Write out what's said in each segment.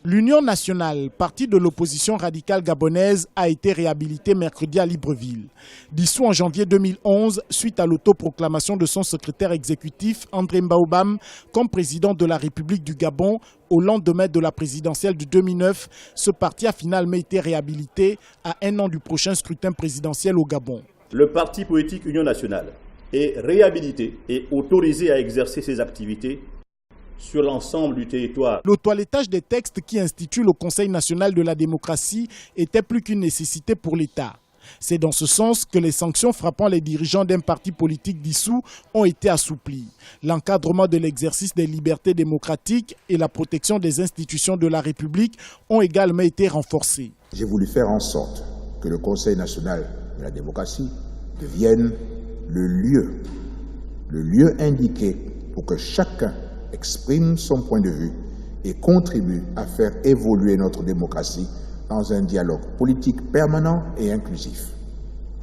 L'Union nationale, parti de l'opposition radicale gabonaise, a été réhabilitée mercredi à Libreville. Dissous en janvier 2011, suite à l'autoproclamation de son secrétaire exécutif, André Mbaoubam, comme président de la République du Gabon, au lendemain de la présidentielle de 2009, ce parti a finalement été réhabilité à un an du prochain scrutin présidentiel au Gabon. Le parti politique Union nationale est réhabilité et autorisé à exercer ses activités sur l'ensemble du territoire. Le toilettage des textes qui instituent le Conseil national de la démocratie était plus qu'une nécessité pour l'État. C'est dans ce sens que les sanctions frappant les dirigeants d'un parti politique dissous ont été assouplies. L'encadrement de l'exercice des libertés démocratiques et la protection des institutions de la République ont également été renforcés. J'ai voulu faire en sorte que le Conseil national de la démocratie devienne le lieu indiqué pour que chacun exprime son point de vue et contribue à faire évoluer notre démocratie dans un dialogue politique permanent et inclusif,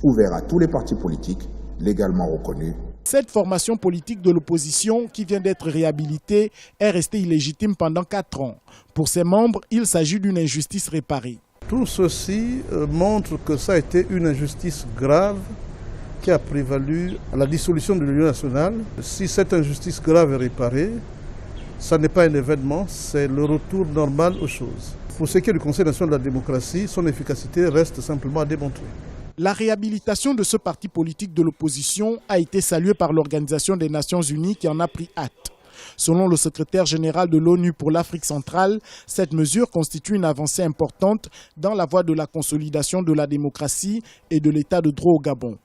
ouvert à tous les partis politiques légalement reconnus. Cette formation politique de l'opposition qui vient d'être réhabilitée est restée illégitime pendant 4 ans. Pour ses membres, il s'agit d'une injustice réparée. Tout ceci montre que ça a été une injustice grave qui a prévalu à la dissolution de l'Union nationale. Si cette injustice grave est réparée, ça n'est pas un événement, c'est le retour normal aux choses. Pour ce qui est du Conseil national de la démocratie, son efficacité reste simplement à démontrer. La réhabilitation de ce parti politique de l'opposition a été saluée par l'Organisation des Nations Unies qui en a pris acte. Selon le secrétaire général de l'ONU pour l'Afrique centrale, cette mesure constitue une avancée importante dans la voie de la consolidation de la démocratie et de l'état de droit au Gabon.